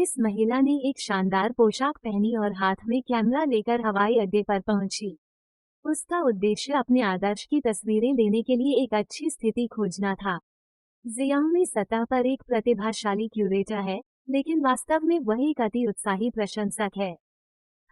इस महिला ने एक शानदार पोशाक पहनी और हाथ में कैमरा लेकर हवाई अड्डे पर पहुंची। उसका उद्देश्य अपने आदर्श की तस्वीरें लेने के लिए एक अच्छी स्थिति खोजना था। जियाओमी सतह पर एक प्रतिभाशाली क्यूरेटर है, लेकिन वास्तव में वह एक अति उत्साही प्रशंसक है।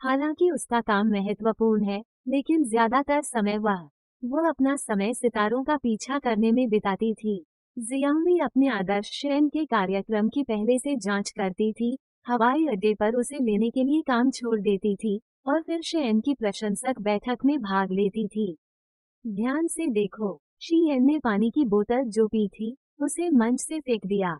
हालांकि उसका काम महत्वपूर्ण है, लेकिन ज्यादातर समय वह अपना समय सितारों का पीछा करने में बिताती थी। जियाओमी अपने आदर्श शयन के कार्यक्रम की पहले से जांच करती थी, हवाई अड्डे पर उसे लेने के लिए काम छोड़ देती थी और फिर शयन की प्रशंसक बैठक में भाग लेती थी। ध्यान से देखो, शीएन ने पानी की बोतल जो पी थी, उसे मंच से फेंक दिया।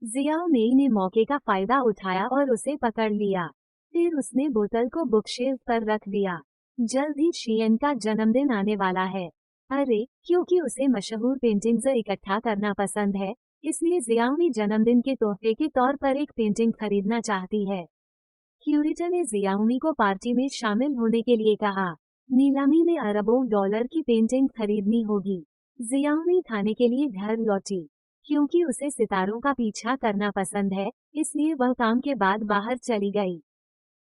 जियाओ मेई ने मौके का फायदा उठाया और उसे पकड़ लिया। फिर उसने बोतल को बुकशेल्फ पर रख दिया। जल्द ही शीएन का जन्मदिन आने वाला है। अरे, क्योंकि उसे मशहूर पेंटिंग्स इकट्ठा करना पसंद है, इसलिए जियाओमी जन्मदिन के तोहफे के तौर पर एक पेंटिंग खरीदना चाहती है। क्यूरेटर ने जियाओमी को पार्टी में शामिल होने के लिए कहा। नीलामी में अरबों डॉलर की पेंटिंग खरीदनी होगी। जियाओमी खाने के लिए घर लौटी। क्योंकि उसे सितारों का पीछा करना पसंद है, इसलिए वह काम के बाद बाहर चली गई।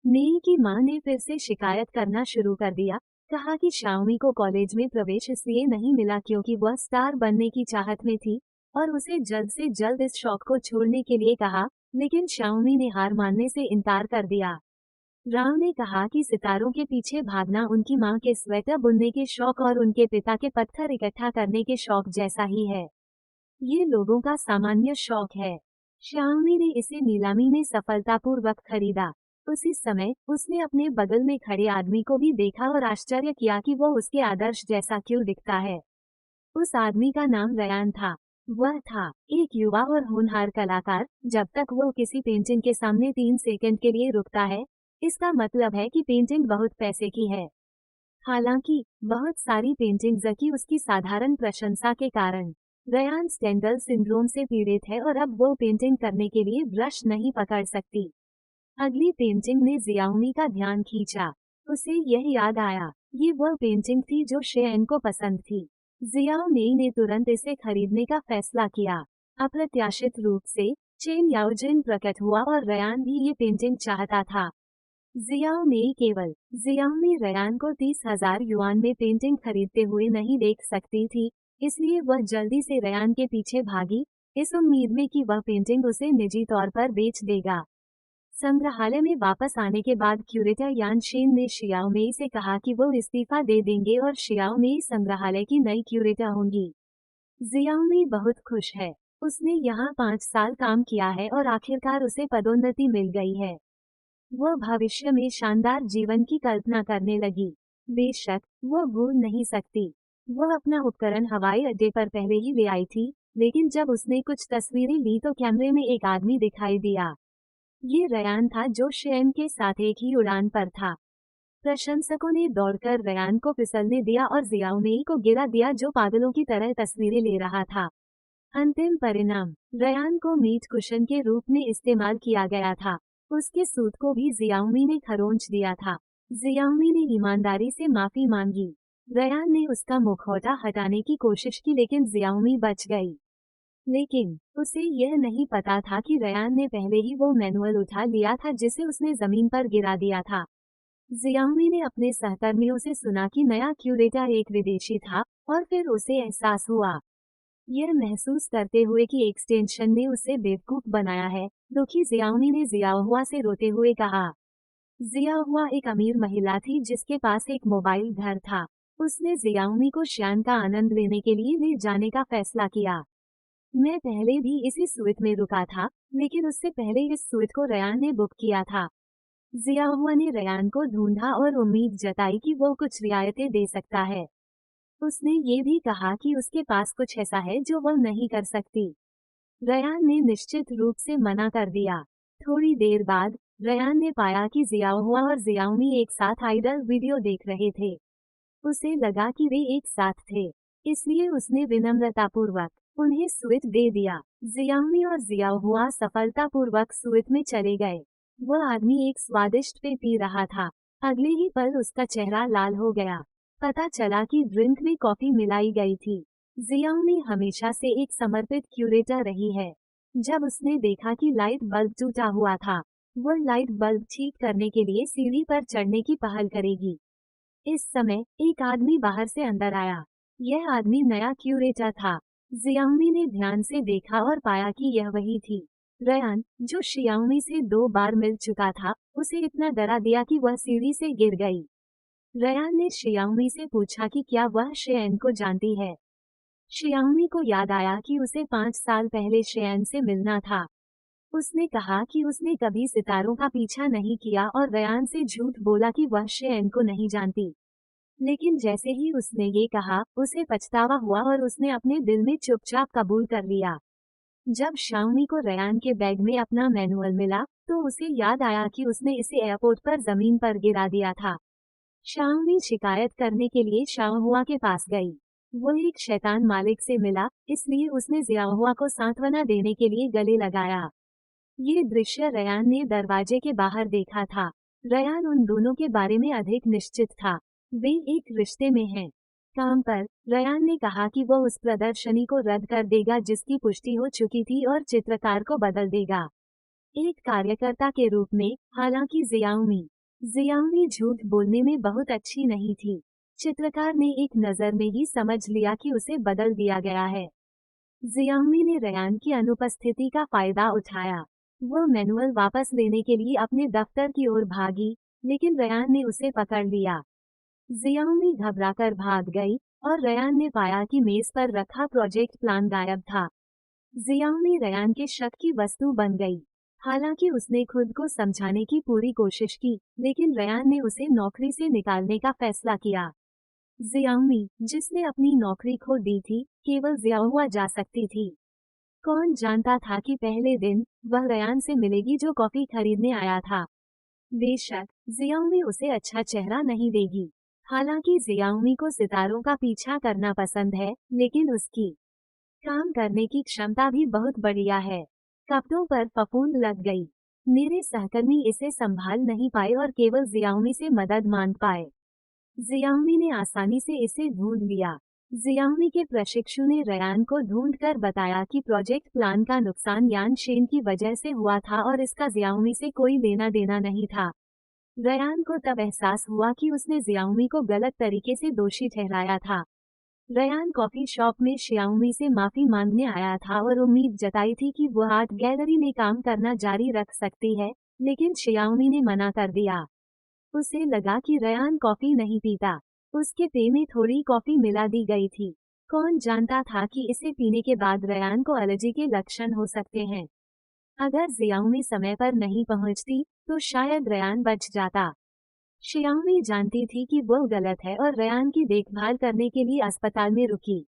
मेई की मां ने फिर से शिकायत करना शुरू कर दिया, कहा कि शाओमी को कॉलेज में प्रवेश इसलिए नहीं मिला क्योंकि वह स्टार बनने की चाहत में थी, और उसे जल्द से जल्द इस शौक को छोड़ने के लिए कहा, लेकिन शाओमी ने हार मानने से इनकार कर दिया। राव ने कहा कि सितारों के पीछे भागना उनकी मां के स्वेटर बुनने के शौक और उनके पिता के पत्थर इकट्ठा करने के शौक जैसा ही है। ये लोगों का सामान्य शौक है। शाओमी ने इसे नीलामी में सफलतापूर्वक खरीदा। उसी समय उसने अपने बगल में खड़े आदमी को भी देखा और आश्चर्य किया कि वो उसके आदर्श जैसा क्यों दिखता है। उस आदमी का नाम रयान था। वह था एक युवा और होनहार कलाकार। जब तक वो किसी पेंटिंग के सामने 3 सेकंड के लिए रुकता है, इसका मतलब है कि पेंटिंग बहुत पैसे की है। हालांकि बहुत सारी पेंटिंग्स की उसकी साधारण प्रशंसा के कारण रयान स्टेंडल सिंड्रोम से पीड़ित है और अब वो पेंटिंग करने के लिए ब्रश नहीं पकड़ सकती। अगली पेंटिंग ने जियाओमी का ध्यान खींचा। उसे यह याद आया, ये वह पेंटिंग थी जो शेयन को पसंद थी। जियाओ मेई ने तुरंत इसे खरीदने का फैसला किया। अप्रत्याशित रूप से चेन याओजिन प्रकट हुआ और रयान भी ये पेंटिंग चाहता था। जियाओ मेई केवल जियाओमी रयान को 30,000 युआन में पेंटिंग खरीदते हुए नहीं देख सकती थी, इसलिए वह जल्दी से रयान के पीछे भागी, इस उम्मीद में कि वह पेंटिंग उसे निजी तौर पर बेच देगा। संग्रहालय में वापस आने के बाद क्यूरेटर यान शेन ने शियाओ मेई से कहा कि वो इस्तीफा दे देंगे और शियाओ मेई संग्रहालय की नई क्यूरेटर होंगी। जियाओ मेई बहुत खुश है। उसने यहाँ 5 साल काम किया है और आखिरकार उसे पदोन्नति मिल गई है। वह भविष्य में शानदार जीवन की कल्पना करने लगी। बेशक वह भूल नहीं सकती। वह अपना उपकरण हवाई अड्डे पर पहले ही ले आई थी, लेकिन जब उसने कुछ तस्वीरें ली तो कैमरे में एक आदमी दिखाई दिया। ये रयान था जो शेयन के साथ एक ही उड़ान पर था। प्रशंसकों ने दौड़कर रयान को फिसलने दिया और जियाओ मेई को गिरा दिया जो पागलों की तरह तस्वीरें ले रहा था। अंतिम परिणाम, रयान को मीट कुशन के रूप में इस्तेमाल किया गया था। उसके सूट को भी जियाओमी ने खरोंच दिया था। जियाओमी ने ईमानदारी से माफी मांगी। रयान ने उसका मुखौटा हटाने की कोशिश की लेकिन जियाओमी बच गई। लेकिन उसे यह नहीं पता था कि रयान ने पहले ही वो मैनुअल उठा लिया था जिसे उसने जमीन पर गिरा दिया था। जियाओमी ने अपने सहकर्मियों से सुना कि नया क्यूरेटर एक विदेशी था और फिर उसे एहसास हुआ, यह महसूस करते हुए कि एक्सटेंशन ने उसे बेवकूफ बनाया है। दुखी जियाओमी ने जियाओहुआ से रोते हुए कहा। जियाओहुआ एक अमीर महिला थी जिसके पास एक मोबाइल घर था। उसने जियाओमी को श्यान का आनंद लेने के लिए ले जाने का फैसला किया। मैं पहले भी इसी स्वीट में रुका था, लेकिन उससे पहले इस स्वीट को रयान ने बुक किया था। जियाओहुआ ने रयान को ढूंढा और उम्मीद जताई कि वो कुछ रियायतें दे सकता है। उसने ये भी कहा कि उसके पास कुछ ऐसा है जो वह नहीं कर सकती। रयान ने निश्चित रूप से मना कर दिया। थोड़ी देर बाद रयान ने पाया कि जियाओहुआ और जियाओमी एक साथ आइडल वीडियो देख रहे थे। उसे लगा कि वे एक साथ थे, इसलिए उसने विनम्रतापूर्वक उन्हें स्वीट दे दिया। जियाओमी और जियाओहुआ सफलतापूर्वक स्वीट में चले गए। वह आदमी एक स्वादिष्ट पेय पी रहा था। अगले ही पल उसका चेहरा लाल हो गया। पता चला कि ड्रिंक में कॉफी मिलाई गई थी। जियाओमी हमेशा से एक समर्पित क्यूरेटर रही है। जब उसने देखा कि लाइट बल्ब टूटा हुआ था, वो लाइट बल्ब ठीक करने के लिए सीढ़ी पर चढ़ने की पहल करेगी। इस समय एक आदमी बाहर से अंदर आया। यह आदमी नया क्यूरेटर था। जियाओमी ने ध्यान से देखा और पाया कि यह वही थी। रयान, जो शियाओमी से 2 बार मिल चुका था, उसे इतना डरा दिया कि वह सीढ़ी से गिर गई। रयान ने शियाओमी से पूछा कि क्या वह शेयन को जानती है। शियाओमी को याद आया कि उसे 5 साल पहले शेयन से मिलना था। उसने कहा कि उसने कभी सितारों का पीछा नहीं किया और रयान से झूठ बोला कि वह शेयन को नहीं जानती। लेकिन जैसे ही उसने ये कहा, उसे पछतावा हुआ और उसने अपने दिल में चुपचाप कबूल कर लिया। जब शाओमी को रयान के बैग में अपना मैनुअल मिला, तो उसे याद आया कि उसने इसे एयरपोर्ट पर जमीन पर गिरा दिया था। शाओमी शिकायत करने के लिए शाओहुआ के पास गई। वो एक शैतान मालिक से मिला, इसलिए उसने जियाहुआ को सांत्वना देने के लिए गले लगाया। ये दृश्य रयान ने दरवाजे के बाहर देखा था। रयान उन दोनों के बारे में अधिक निश्चित था। वे एक रिश्ते में हैं। काम पर, रयान ने कहा कि वो उस प्रदर्शनी को रद्द कर देगा जिसकी पुष्टि हो चुकी थी और चित्रकार को बदल देगा। एक कार्यकर्ता के रूप में, हालांकि जियाओमी झूठ बोलने में बहुत अच्छी नहीं थी। चित्रकार ने एक नज़र में ही समझ लिया कि उसे बदल दिया गया है। जियाओमी ने रयान की अनुपस्थिति का फायदा उठाया। वो मैनुअल वापस लेने के लिए अपने दफ्तर की ओर भागी, लेकिन रयान ने उसे पकड़ लिया। जियाओमी घबराकर भाग गई और रयान ने पाया कि मेज पर रखा प्रोजेक्ट प्लान गायब था। जियाओमी रयान के शक की वस्तु बन गई। हालांकि उसने खुद को समझाने की पूरी कोशिश की, लेकिन रयान ने उसे नौकरी से निकालने का फैसला किया। जियाओमी, जिसने अपनी नौकरी खो दी थी, केवल जियाहुआ जा सकती थी। कौन जानता था कि पहले दिन वह रयान से मिलेगी जो कॉफी खरीदने आया था। बेशक, जियाओमी उसे अच्छा चेहरा नहीं देगी। हालांकि जियाओमी को सितारों का पीछा करना पसंद है, लेकिन उसकी काम करने की क्षमता भी बहुत बढ़िया है। कपड़ों पर फफूंद लग गई। मेरे सहकर्मी इसे संभाल नहीं पाए और केवल जियाओमी से मदद मांग पाए। जियाओमी ने आसानी से इसे ढूंढ लिया। जियाओमी के प्रशिक्षु ने रयान को ढूंढकर बताया कि प्रोजेक्ट प्लान का नुकसान यान शेन की वजह से हुआ था और इसका जियाओमी से कोई लेना देना नहीं था। रयान को तब एहसास हुआ कि उसने जियाओमी को गलत तरीके से दोषी ठहराया था। रयान कॉफी शॉप में शियाओमी से माफी मांगने आया था और उम्मीद जताई थी कि वो आर्ट गैलरी में काम करना जारी रख सकती है, लेकिन शियाओमी ने मना कर दिया। उसे लगा कि रयान कॉफी नहीं पीता। उसके पेय में थोड़ी कॉफी मिला दी गई थी। कौन जानता था कि इसे पीने के बाद रयान को एलर्जी के लक्षण हो सकते हैं। अगर जियाओमी समय पर नहीं पहुंचती, तो शायद रयान बच जाता। शियाओमी जानती थी कि वो गलत है और रयान की देखभाल करने के लिए अस्पताल में रुकी।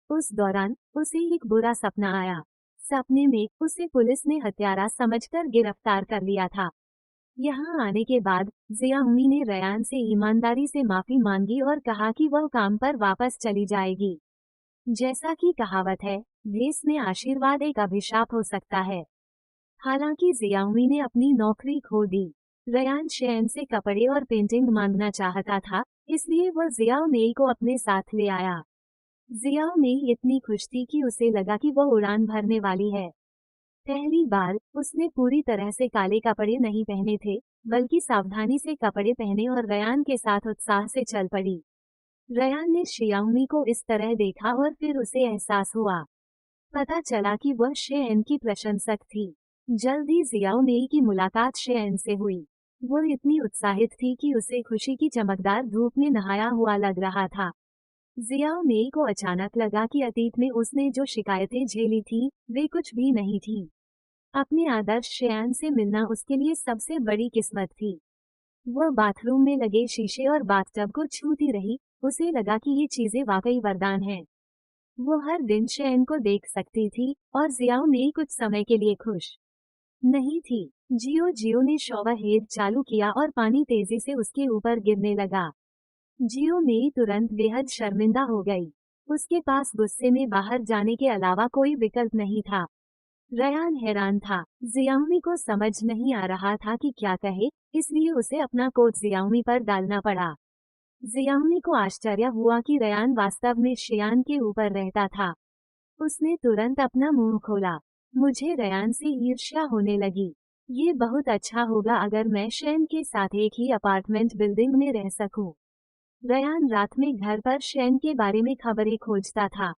उस दौरान उसे एक बुरा सपना आया। सपने में उसे पुलिस ने हत्यारा समझकर गिरफ्तार कर लिया था। यहाँ आने के बाद जियाओमी ने रयान से ईमानदारी से माफी मांगी और कहा कि वह काम पर वापस चली जाएगी। जैसा कि कहावत है, भेस में आशीर्वाद एक अभिशाप हो सकता है। हालांकि जियाओमी ने अपनी नौकरी खो दी। रयान शेयन से कपड़े और पेंटिंग मांगना चाहता था, इसलिए वह जियाओमी को अपने साथ ले आया। जियाओमी इतनी खुश थी कि उसे लगा कि वह उड़ान भरने वाली है। पहली बार उसने पूरी तरह से काले कपड़े नहीं पहने थे, बल्कि सावधानी से कपड़े पहने और रयान के साथ उत्साह से चल पड़ी। रयान ने शियाओमी को इस तरह देखा और फिर उसे एहसास हुआ। पता चला कि वह शेयन की प्रशंसक थी। जल्द ही जियाओमी की मुलाकात शेयन से हुई। वो इतनी उत्साहित थी कि उसे खुशी की चमकदार धूप में नहाया हुआ लग रहा था। जियाओमी को अचानक लगा कि अतीत में उसने जो शिकायतें झेली थीं, वे कुछ भी नहीं थीं। अपने आदर्श शेयन से मिलना उसके लिए सबसे बड़ी किस्मत थी। वह बाथरूम में लगे शीशे और बाथटब को छूती रही। उसे लगा कि ये चीजें वाकई वरदान हैं। वो हर दिन शेयन को देख सकती थी और जियाओमी कुछ समय के लिए खुश नहीं थी। जियो ने शॉवर हेड चालू किया और पानी तेजी से उसके ऊपर गिरने लगा। जियो में तुरंत बेहद शर्मिंदा हो गई। उसके पास गुस्से में बाहर जाने के अलावा कोई विकल्प नहीं था। रयान हैरान था। जियाओमी को समझ नहीं आ रहा था कि क्या कहे, इसलिए उसे अपना कोट जियाओमी पर डालना पड़ा। जियाओमी को आश्चर्य हुआ कि रयान वास्तव में शेयान के ऊपर रहता था। उसने तुरंत अपना मुंह खोला। मुझे रयान से ईर्ष्या होने लगी। ये बहुत अच्छा होगा अगर मैं शेन के साथ एक ही अपार्टमेंट बिल्डिंग में रह सकूं। रयान रात में घर पर शेन के बारे में खबरें खोजता था।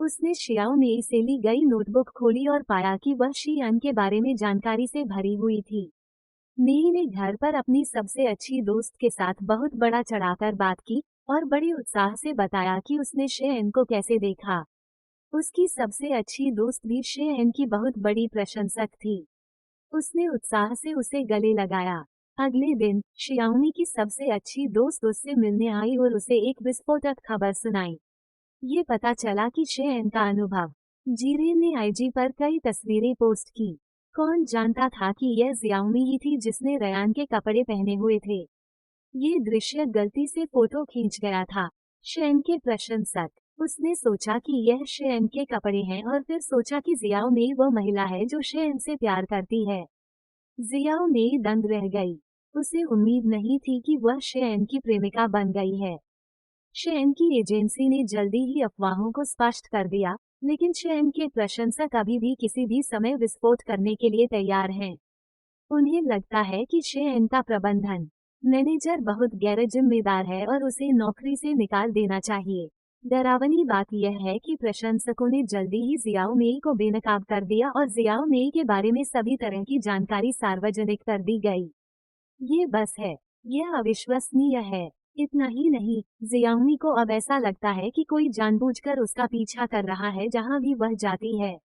उसने शियाओ मेई से ली गई नोटबुक खोली और पाया कि वह शियान के बारे में जानकारी से भरी हुई थी। मेई ने घर पर अपनी सबसे अच्छी दोस्त के साथ बहुत बड़ा चढ़ाकर बात की और बड़े उत्साह से बताया कि उसने शेन को कैसे देखा। उसकी सबसे अच्छी दोस्त भी शेन की बहुत बड़ी प्रशंसक थी। उसने उत्साह से उसे गले लगाया। अगले दिन शियाओमी की सबसे अच्छी दोस्त उससे मिलने आई और उसे एक विस्फोटक खबर सुनाई। ये पता चला कि शेन का अनुभव। जीरे ने आईजी पर कई तस्वीरें पोस्ट की। कौन जानता था कि यह जियाओमी ही थी जिसने रयान के कपड़े पहने हुए थे। ये दृश्य गलती से फोटो खींच गया था। शेन के प्रशंसक। उसने सोचा कि यह शेन के कपड़े हैं और फिर सोचा कि जियाओ मेई वो महिला है जो शेन से प्यार करती है। जियाओ मेई दंग रह गई। उसे उम्मीद नहीं थी कि वह शेन की प्रेमिका बन गई है। शेन की एजेंसी ने जल्दी ही अफवाहों को स्पष्ट कर दिया, लेकिन शेन के प्रशंसक अभी भी किसी भी समय विस्फोट करने के लिए तैयार हैं। उन्हें लगता है कि शेन का प्रबंधन मैनेजर बहुत गैर जिम्मेदार है और उसे नौकरी से निकाल देना चाहिए। डरावनी बात यह है कि प्रशंसकों ने जल्दी ही जियाओ मेई को बेनकाब कर दिया और जियाओ मेई के बारे में सभी तरह की जानकारी सार्वजनिक कर दी गई। ये बस है। यह अविश्वसनीय है। इतना ही नहीं, जियाओमी को अब ऐसा लगता है कि कोई जानबूझकर उसका पीछा कर रहा है जहां भी वह जाती है।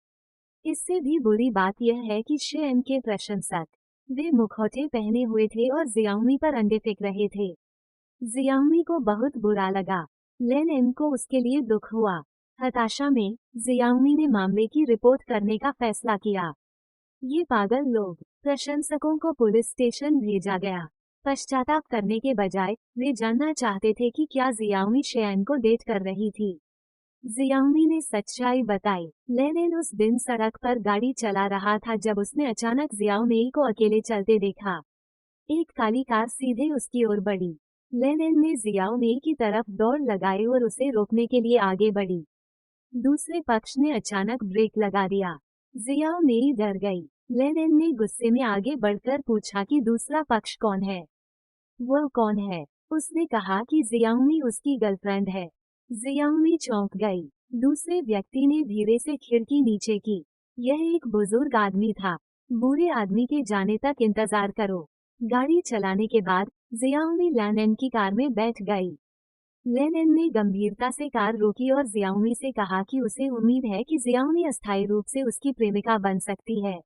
इससे भी बुरी बात यह है कि शेन के प्रशंसक वे मुखौटे पहने हुए थे और जियाओमी पर अंडे फेंक रहे थे। जियाओमी को बहुत बुरा लगा। लेन को उसके लिए दुख हुआ। हताशा में जियाओमी ने मामले की रिपोर्ट करने का फैसला किया। ये पागल लोग। प्रशंसकों को पुलिस स्टेशन भेजा गया। पश्चाताप करने के बजाय वे जानना चाहते थे कि क्या जियाओमी शेन को डेट कर रही थी। जियाओमी ने सच्चाई बताई। लेनिन उस दिन सड़क पर गाड़ी चला रहा था जब उसने अचानक जियाओमी को अकेले चलते देखा। एक काली कार सीधे उसकी ओर बढ़ी। लेनिन ने जियाओमी की तरफ दौड़ लगाई और उसे रोकने के लिए आगे बढ़ी। दूसरे पक्ष ने अचानक ब्रेक लगा दिया। जियाओमी डर गई। लेनिन ने गुस्से में आगे बढ़कर पूछा कि दूसरा पक्ष कौन है। वह कौन है? उसने कहा कि जियाओमी उसकी गर्लफ्रेंड है। जियाओमी चौंक गई। दूसरे व्यक्ति ने धीरे से खिड़की नीचे की। यह एक बुजुर्ग आदमी था। बूढ़े आदमी के जाने तक इंतजार करो। गाड़ी चलाने के बाद जियाओमी लेनिन की कार में बैठ गई। लेनिन ने गंभीरता से कार रोकी और जियाओमी से कहा कि उसे उम्मीद है कि जियाओमी अस्थायी रूप से उसकी प्रेमिका बन सकती है।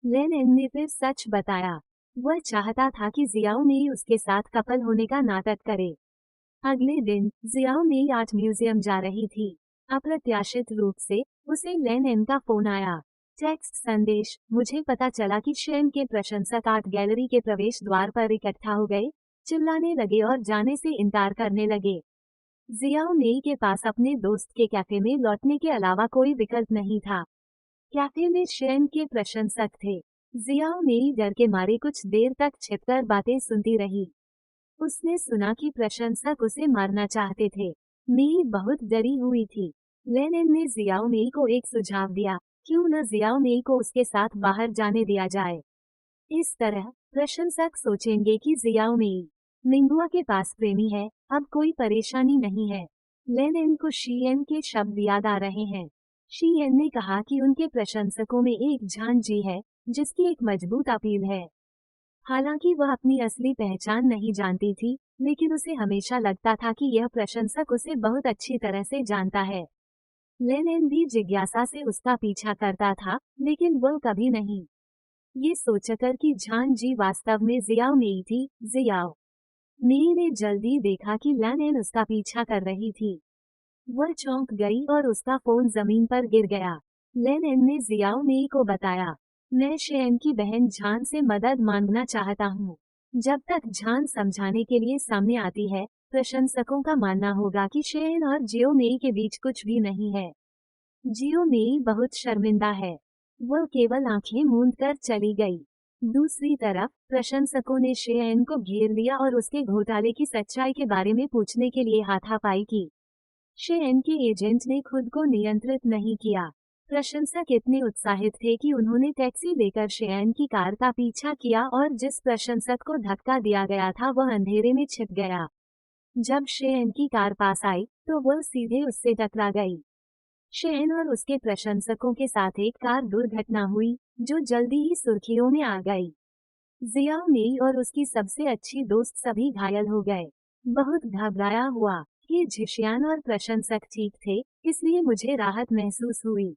लेनिन ने फिर सच बताया। वह चाहता था कि जियाओमी उसके साथ कपल होने का नाटक करे। अगले दिन जियाओमी आर्ट म्यूजियम जा रही थी। अप्रत्याशित रूप से उसे लेनिन का फोन आया। टेक्स्ट संदेश। मुझे पता चला कि शेन के प्रशंसक आर्ट गैलरी के प्रवेश द्वार पर इकट्ठा हो गए, चिल्लाने लगे और जाने से इनकार करने लगे। जियाओमी के पास अपने दोस्त के कैफे में लौटने के अलावा कोई विकल्प नहीं था। कैफे में शेन के प्रशंसक थे। जियाओमी डर के मारे कुछ देर तक छिपकर बातें सुनती रही। उसने सुना कि प्रशंसक उसे मारना चाहते थे। मेई बहुत डरी हुई थी। लेनिन ने जियाओमी को एक सुझाव दिया, क्यों न जियाओमी को उसके साथ बाहर जाने दिया जाए। इस तरह प्रशंसक सोचेंगे कि जियाओमी मिंगुआ के पास प्रेमी है, अब कोई परेशानी नहीं है। लेनिन को शीएन के शब्द याद आ रहे हैं। शीएन ने कहा कि उनके प्रशंसकों में एक झांझी है, जिसकी एक मजबूत अपील है। हालांकि वह अपनी असली पहचान नहीं जानती थी, लेकिन उसे हमेशा लगता था कि यह प्रशंसक उसे बहुत अच्छी तरह से जानता है। लेनिन भी जिज्ञासा से उसका पीछा करता था, लेकिन वह कभी नहीं। ये सोचकर कि झान जी वास्तव में जियाओ मेई थी। जियाओ मेई ने जल्दी देखा कि लेनिन उसका पीछा कर रही थी। वह चौंक गई और उसका फोन जमीन पर गिर गया। लेनिन ने जियाओ मेई को बताया, मैं शेन की बहन झान से मदद मांगना चाहता हूँ। जब तक झान समझाने के लिए सामने आती है, प्रशंसकों का मानना होगा कि शेन और जियो मेई के बीच कुछ भी नहीं है। जियो मेई बहुत शर्मिंदा है। वह केवल आंखें मूंद कर चली गई। दूसरी तरफ प्रशंसकों ने शेन को घेर लिया और उसके घोटाले की सच्चाई के बारे में पूछने के लिए हाथापाई की। शेन के एजेंट ने खुद को नियंत्रित नहीं किया। प्रशंसक इतने उत्साहित थे कि उन्होंने टैक्सी लेकर शेयन की कार का पीछा किया और जिस प्रशंसक को धक्का दिया गया था वह अंधेरे में छिप गया। जब शेयन की कार पास आई तो वह सीधे उससे टकरा गई। शेयन और उसके प्रशंसकों के साथ एक कार दुर्घटना हुई जो जल्दी ही सुर्खियों में आ गई। जियाओ मेई और उसकी सबसे अच्छी दोस्त सभी घायल हो गए। बहुत घबराया हुआ। ये झिशियान और प्रशंसक ठीक थे, इसलिए मुझे राहत महसूस हुई।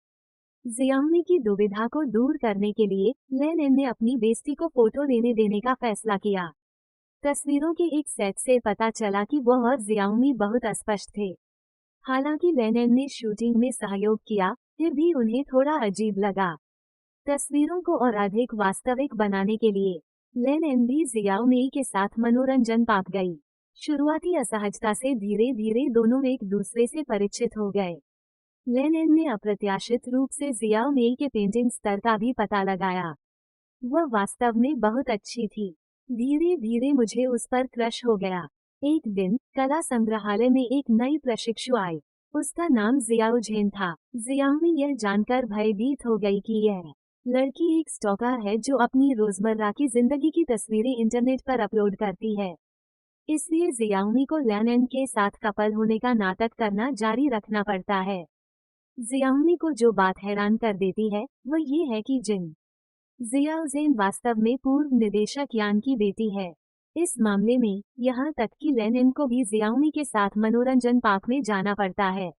जियाओमी की दुविधा को दूर करने के लिए लेनिन ने अपनी बेस्टी को फोटो लेने देने का फैसला किया। तस्वीरों के एक सेट से पता चला कि वह और जियाओमी बहुत अस्पष्ट थे। हालांकि लेनिन ने शूटिंग में सहयोग किया, फिर भी उन्हें थोड़ा अजीब लगा। तस्वीरों को और अधिक वास्तविक बनाने के लिए लेनिन भी जियाओमी के साथ मनोरंजन पाप गई। शुरुआती असहजता से धीरे धीरे दोनों एक दूसरे से परिचित हो गए। लेनिन ने अप्रत्याशित रूप से जियाओ मेई के पेंटिंग स्तर का भी पता लगाया। वह वास्तव में बहुत अच्छी थी। धीरे धीरे मुझे उस पर क्रश हो गया। एक दिन कला संग्रहालय में एक नई प्रशिक्षु आई। उसका नाम जियाओ झेन था। जियाओमी यह जानकर भयभीत हो गई कि यह लड़की एक स्टॉकर है जो अपनी रोजमर्रा की जिंदगी की तस्वीरें इंटरनेट पर अपलोड करती है। इसलिए जियाओमी को लेनिन के साथ कपल होने का नाटक करना जारी रखना पड़ता है। जियाओमी को जो बात हैरान कर देती है वो ये है कि जियाओ ज़ेन वास्तव में पूर्व निदेशक यान की बेटी है। इस मामले में यहाँ तक कि लेनिन को भी जियाओमी के साथ मनोरंजन पार्क में जाना पड़ता है।